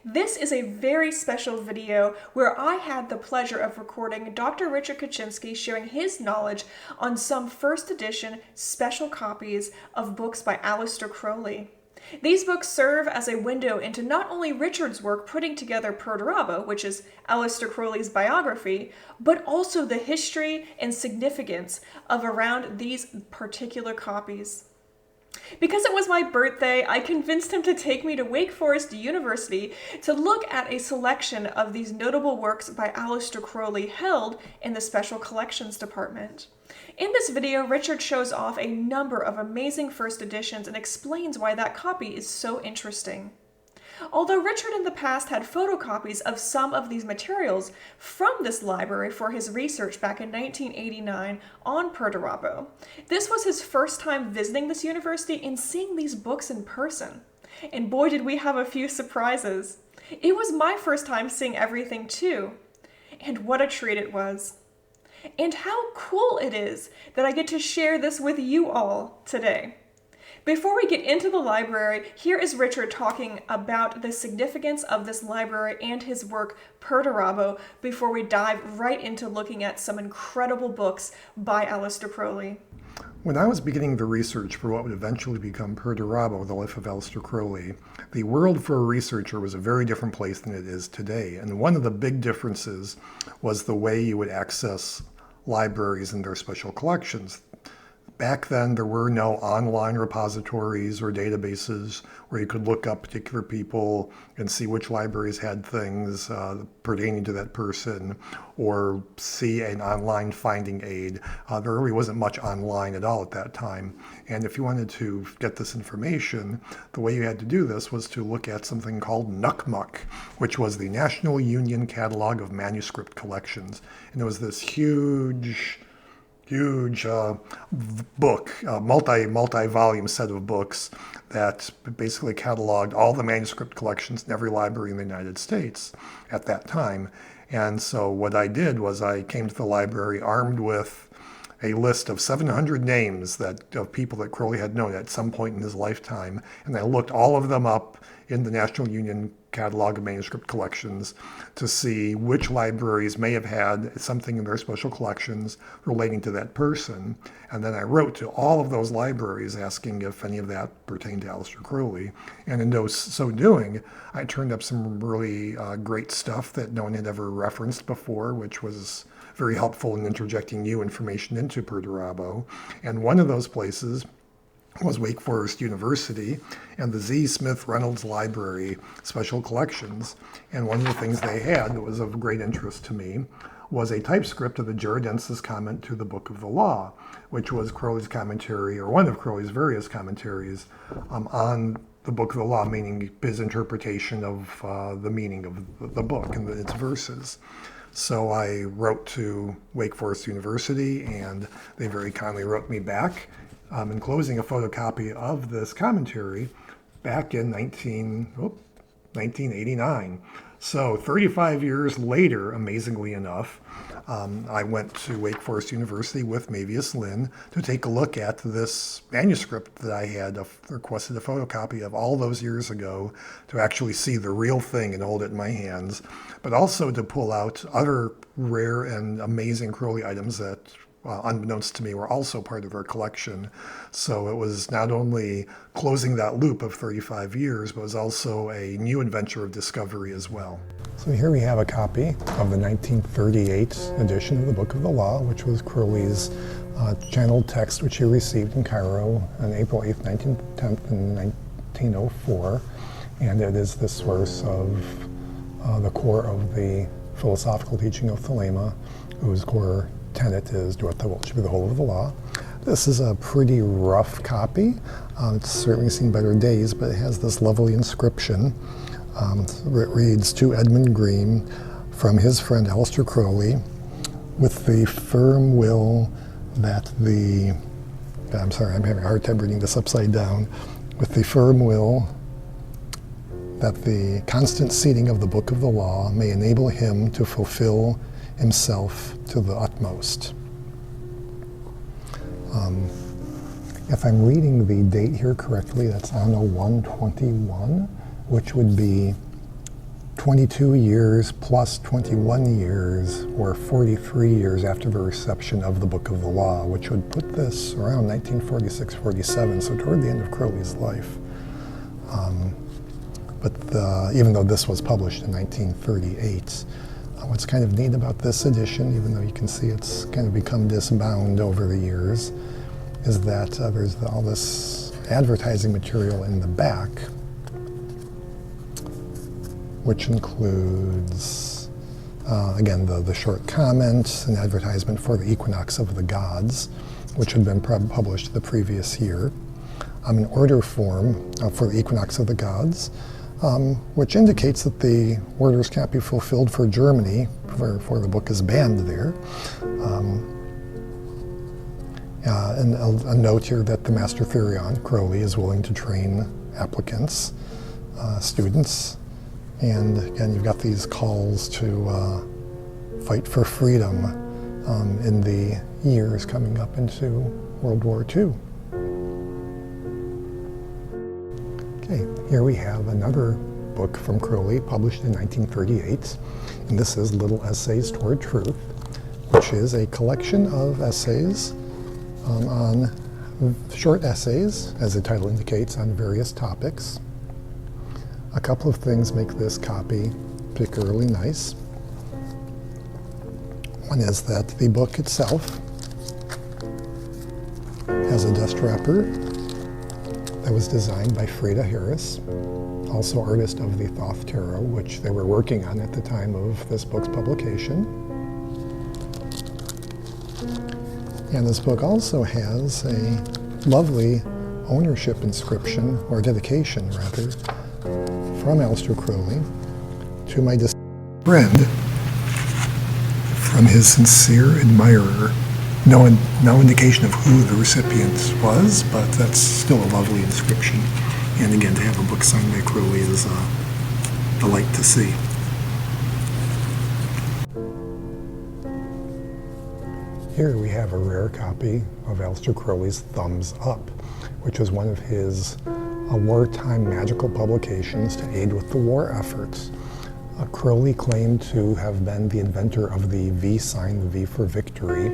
This is a very special video where I had the pleasure of recording Dr. Richard Kaczynski sharing his knowledge on some first edition special copies of books by Aleister Crowley. These books serve as a window into not only Richard's work putting together Perdurabo, which is Aleister Crowley's biography, but also the history and significance of around these particular copies. Because it was my birthday, I convinced him to take me to Wake Forest University to look at a selection of these notable works by Aleister Crowley held in the Special Collections Department. In this video, Richard shows off a number of amazing first editions and explains why that copy is so interesting. Although Richard in the past had photocopies of some of these materials from this library for his research back in 1989 on Perdurabo, this was his first time visiting this university and seeing these books in person. And boy, did we have a few surprises. It was my first time seeing everything too. And what a treat it was. And how cool it is that I get to share this with you all today. Before we get into the library, here is Richard talking about the significance of this library and his work, Perdurabo, before we dive right into looking at some incredible books by Aleister Crowley. When I was beginning the research for what would eventually become Perdurabo, the life of Aleister Crowley, the world for a researcher was a very different place than it is today. And one of the big differences was the way you would access libraries and their special collections. Back then, there were no online repositories or databases where you could look up particular people and see which libraries had things pertaining to that person, or see an online finding aid. There really wasn't much online at all at that time. And if you wanted to get this information, the way you had to do this was to look at something called NUCMUC, which was the National Union Catalog of Manuscript Collections. And it was this huge book, multi-volume set of books that basically cataloged all the manuscript collections in every library in the United States at that time. And so what I did was I came to the library armed with a list of 700 names of people that Crowley had known at some point in his lifetime, and I looked all of them up in the National Union Catalog of Manuscript Collections to see which libraries may have had something in their special collections relating to that person. And then I wrote to all of those libraries asking if any of that pertained to Aleister Crowley. And in so doing, I turned up some really great stuff that no one had ever referenced before, which was very helpful in interjecting new information into Perdurabo. And one of those places was Wake Forest University and the Z. Smith Reynolds Library Special Collections. And one of the things they had that was of great interest to me was a typescript of the Djeridensis comment to the Book of the Law, which was Crowley's commentary, or one of Crowley's various commentaries on the Book of the Law, meaning his interpretation of the meaning of the book and its verses. So I wrote to Wake Forest University, and they very kindly wrote me back, enclosing a photocopy of this commentary back in 1989. So 35 years later, amazingly enough, I went to Wake Forest University with Mavius Lynn to take a look at this manuscript that I had requested a photocopy of all those years ago, to actually see the real thing and hold it in my hands, but also to pull out other rare and amazing Crowley items that, unbeknownst to me, were also part of our collection. So it was not only closing that loop of 35 years, but it was also a new adventure of discovery as well. So here we have a copy of the 1938 edition of the Book of the Law, which was Crowley's channeled text, which he received in Cairo on April 8th, 1904. And it is the source of the core of the philosophical teaching of Thelema, whose core tenet is do what thou wilt should be the whole of the law. This is a pretty rough copy. It's certainly seen better days, but it has this lovely inscription. It reads, "To Edmund Green, from his friend Aleister Crowley, with the firm will that the..." I'm sorry, I'm having a hard time reading this upside down. "With the firm will that the constant seating of the Book of the Law may enable him to fulfill himself to the utmost." If I'm reading the date here correctly, that's anno 121, which would be 22 years plus 21 years, or 43 years after the reception of the Book of the Law, which would put this around 1946-47, so toward the end of Crowley's life. Even though this was published in 1938, what's kind of neat about this edition, even though you can see it's kind of become disbound over the years, is that there's all this advertising material in the back, which includes, again, the short comment, an advertisement for the Equinox of the Gods, which had been published the previous year, an order form for the Equinox of the Gods, which indicates that the orders can't be fulfilled for Germany, for the book is banned there. And a note here that the Master Therion, Crowley, is willing to train applicants, students. And again, you've got these calls to fight for freedom in the years coming up into World War II. Okay, here we have another book from Crowley, published in 1938, and this is Little Essays Toward Truth, which is a collection of essays on short essays, as the title indicates, on various topics. A couple of things make this copy particularly nice. One is that the book itself has a dust wrapper that was designed by Freda Harris, also artist of the Thoth Tarot, which they were working on at the time of this book's publication. And this book also has a lovely ownership inscription, or dedication rather, from Aleister Crowley to my friend, from his sincere admirer. No indication of who the recipient was, but that's still a lovely inscription. And again, to have a book signed by Crowley is a delight to see. Here we have a rare copy of Aleister Crowley's Thumbs Up, which was one of his wartime magical publications to aid with the war efforts. Crowley claimed to have been the inventor of the V sign, the V for victory,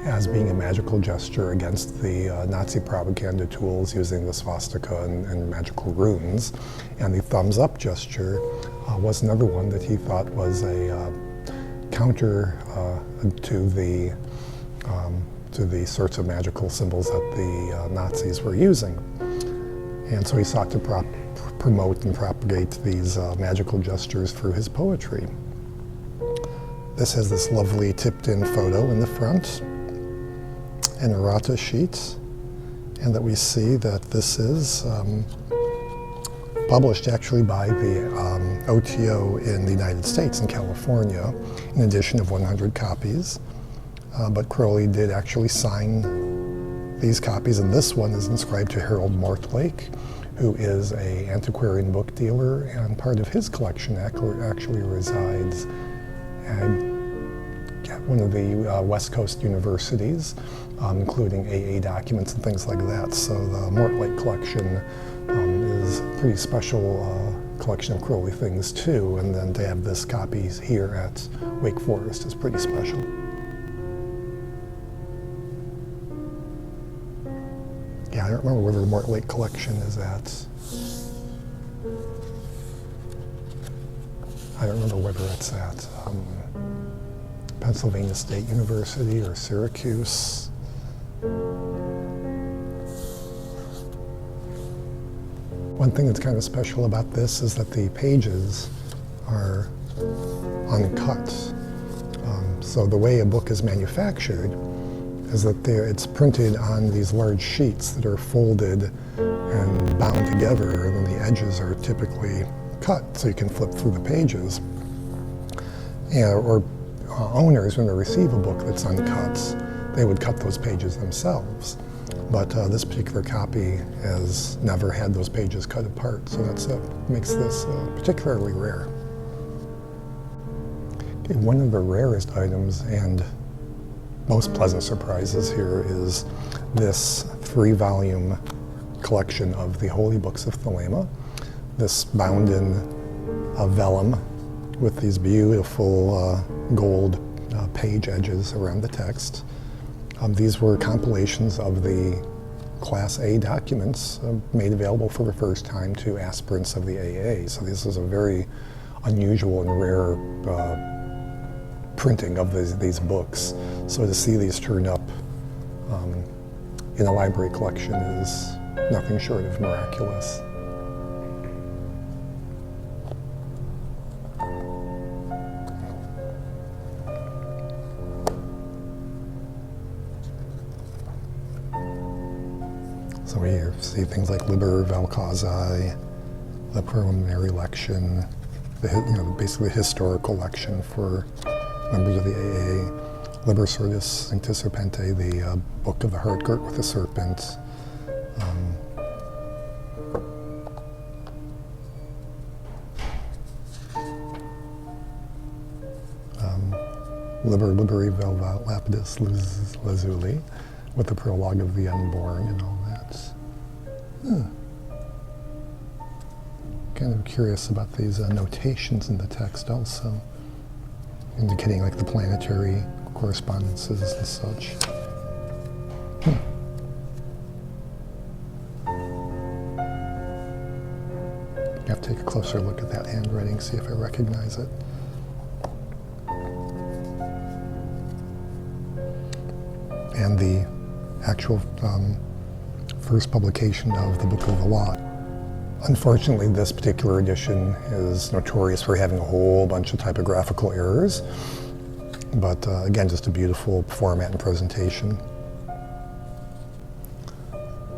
as being a magical gesture against the Nazi propaganda tools using the swastika and magical runes. And the thumbs up gesture was another one that he thought was a counter to the sorts of magical symbols that the Nazis were using. And so he sought to promote and propagate these magical gestures through his poetry. This has this lovely tipped-in photo in the front, an errata sheet, and that we see that this is published actually by the OTO in the United States, in California, in addition of 100 copies. But Crowley did actually sign these copies, and this one is inscribed to Harold Mortlake, who is an antiquarian book dealer, and part of his collection actually resides at one of the West Coast universities, including AA documents and things like that. So the Mortlake collection is a pretty special collection of Crowley things too, and then to have this copy here at Wake Forest is pretty special. Yeah, I don't remember where the Mortlake collection is at. I don't remember whether it's at Pennsylvania State University or Syracuse. One thing that's kind of special about this is that the pages are uncut. So the way a book is manufactured is that it's printed on these large sheets that are folded and bound together, and then the edges are typically cut so you can flip through the pages. Or owners, when they receive a book that's uncut, they would cut those pages themselves. But this particular copy has never had those pages cut apart, so that's makes this particularly rare. Okay, one of the rarest items and most pleasant surprises here is this 3-volume collection of the Holy Books of Thelema. This bound in vellum with these beautiful gold page edges around the text. These were compilations of the Class A documents made available for the first time to aspirants of the AA. So this is a very unusual and rare printing of these books. So to see these turned up in a library collection is nothing short of miraculous. So we see things like Liber Vel Causae, the preliminary lection, basically the historical lection for members of the AA, Liber Sortis Sancta Serpente, the Book of the Heart Girt with the Serpent, Liber Liberi Vel Lapidus Lazuli, with the prologue of the Unborn and all that. Kind of curious about these notations in the text also, indicating like the planetary correspondences and such. I have to take a closer look at that handwriting, see if I recognize it. And the actual first publication of the Book of the Law. Unfortunately, this particular edition is notorious for having a whole bunch of typographical errors, but again, just a beautiful format and presentation.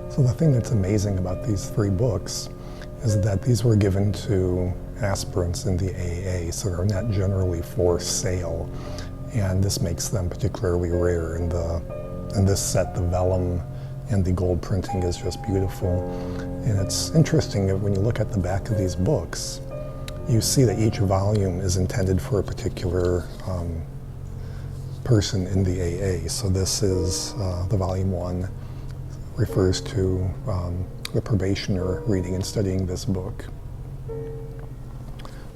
So the thing that's amazing about these three books is that these were given to aspirants in the AA, so they're not generally for sale, and this makes them particularly rare. In this set, the vellum and the gold printing is just beautiful. And it's interesting that when you look at the back of these books, you see that each volume is intended for a particular person in the AA. So this is the volume 1, refers to the probationer reading and studying this book.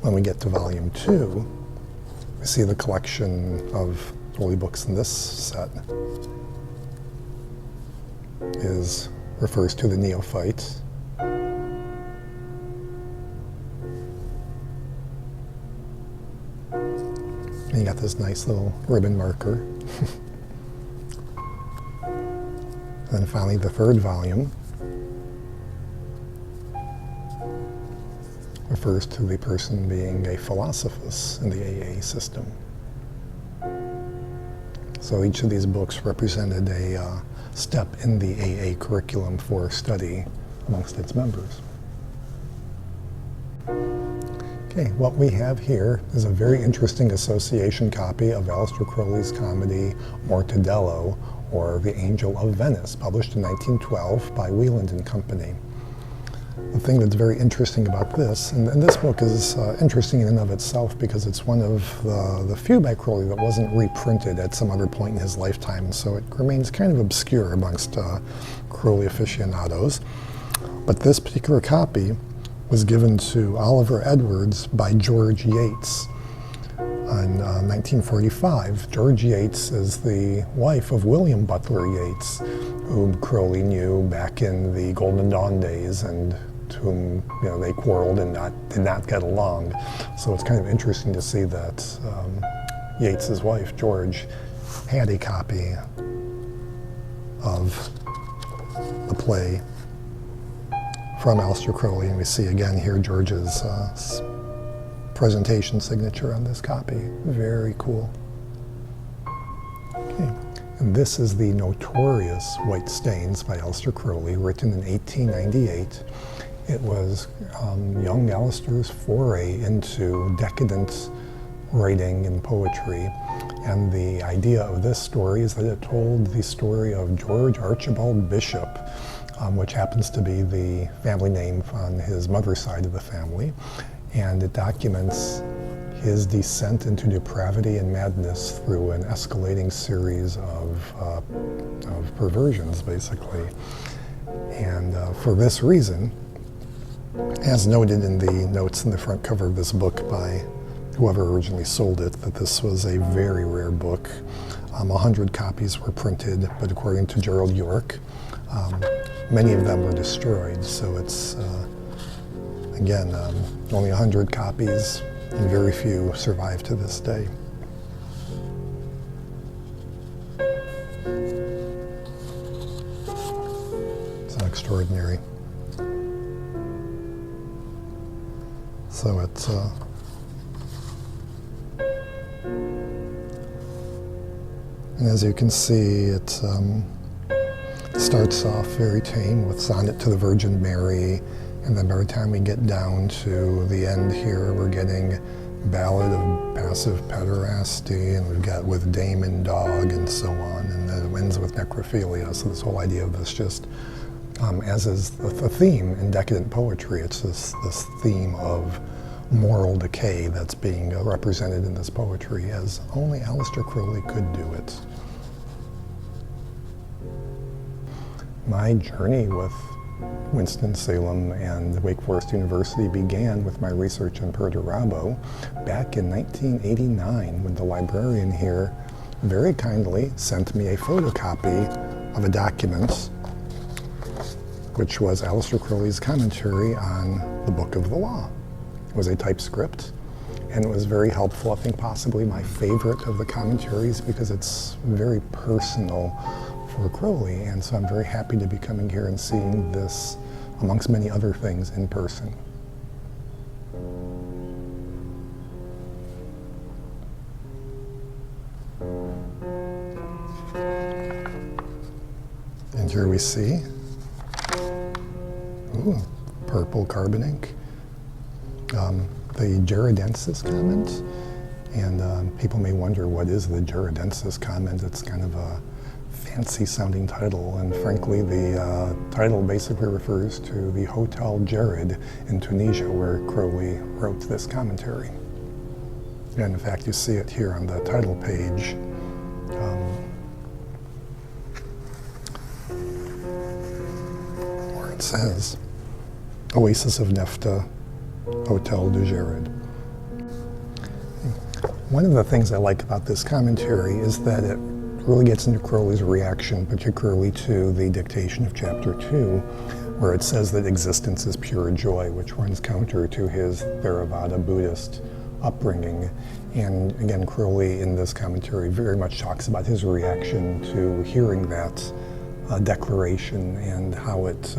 When we get to volume 2, we see the collection of holy books in this set refers to the neophyte. And you got this nice little ribbon marker. And then finally the third volume refers to the person being a philosophus in the AA system. So each of these books represented a step in the AA curriculum for study amongst its members. Okay, what we have here is a very interesting association copy of Aleister Crowley's comedy Mortadello, or The Angel of Venice, published in 1912 by Wieland and Company. The thing that's very interesting about this, and this book is interesting in and of itself because it's one of the few by Crowley that wasn't reprinted at some other point in his lifetime, so it remains kind of obscure amongst Crowley aficionados. But this particular copy was given to Oliver Edwards by George Yates in 1945. George Yates is the wife of William Butler Yeats, whom Crowley knew back in the Golden Dawn days, and to whom they quarreled and did not get along. So it's kind of interesting to see that Yeats's wife, George, had a copy of the play from Aleister Crowley, and we see again here George's presentation signature on this copy. Very cool. Okay. And this is the notorious White Stains by Aleister Crowley, written in 1898. It was young Aleister's foray into decadent writing and poetry. And the idea of this story is that it told the story of George Archibald Bishop, which happens to be the family name on his mother's side of the family. And it documents his descent into depravity and madness through an escalating series of perversions, basically. And for this reason, as noted in the notes in the front cover of this book by whoever originally sold it, that this was a very rare book. 100 copies were printed, but according to Gerald York, many of them were destroyed. So it's, again, only 100 copies, and very few survive to this day. It's extraordinary. So it's and as you can see, it starts off very tame with Sonnet to the Virgin Mary, and then by the time we get down to the end here, we're getting Ballad of Passive Pederasty, and we've got With Dame and Dog, and so on, and then it ends with Necrophilia. So this whole idea of this just, as is the theme in decadent poetry, it's this theme of moral decay that's being represented in this poetry, as only Aleister Crowley could do it. My journey with Winston-Salem and Wake Forest University began with my research on Perdurabo back in 1989, when the librarian here very kindly sent me a photocopy of a document which was Aleister Crowley's commentary on the Book of the Law. It was a typescript, and it was very helpful. I think possibly my favorite of the commentaries, because it's very personal for Crowley, and so I'm very happy to be coming here and seeing this, amongst many other things, in person. And here we see, ooh, purple carbon ink. The Djeridensis comment, and people may wonder, what is the Djeridensis comment? It's kind of a fancy sounding title, and frankly the title basically refers to the Hotel Djerid in Tunisia, where Crowley wrote this commentary. And in fact, you see it here on the title page. Where it says, Oasis of Nefta, Hotel du Djerid. One of the things I like about this commentary is that it really gets into Crowley's reaction, particularly to the dictation of chapter 2, where it says that existence is pure joy, which runs counter to his Theravada Buddhist upbringing. And again, Crowley in this commentary very much talks about his reaction to hearing that declaration and how it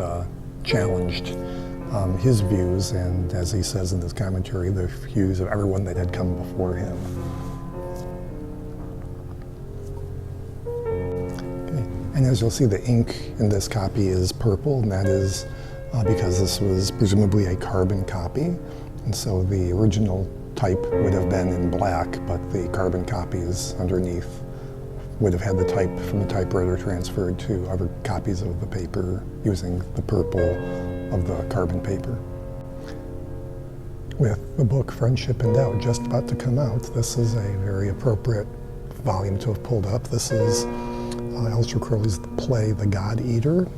challenged his views, and as he says in this commentary, the views of everyone that had come before him. Okay. And as you'll see, the ink in this copy is purple, and that is because this was presumably a carbon copy, and so the original type would have been in black, but the carbon copies underneath would have had the type from the typewriter transferred to other copies of the paper using the purple of the carbon paper. With the book Friendship and Doubt just about to come out, this is a very appropriate volume to have pulled up. This is Aleister Crowley's play The God Eater,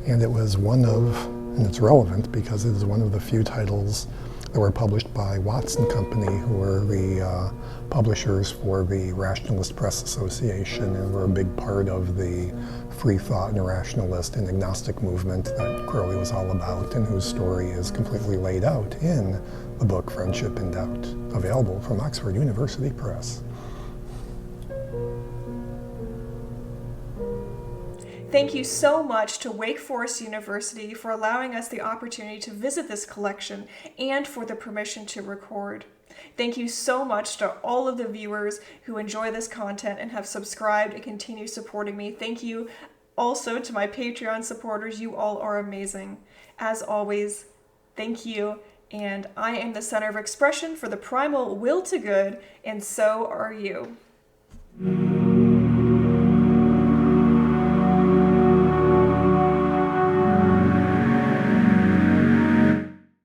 and it was one of, and it's relevant because it is one of the few titles that were published by Watson Company, who were the publishers for the Rationalist Press Association, and were a big part of the free thought and rationalist and agnostic movement that Crowley was all about, and whose story is completely laid out in the book Friendship and Doubt, available from Oxford University Press. Thank you so much to Wake Forest University for allowing us the opportunity to visit this collection and for the permission to record. Thank you so much to all of the viewers who enjoy this content and have subscribed and continue supporting me. Thank you also to my Patreon supporters. You all are amazing. As always, thank you. And I am the center of expression for the primal will to good, and so are you.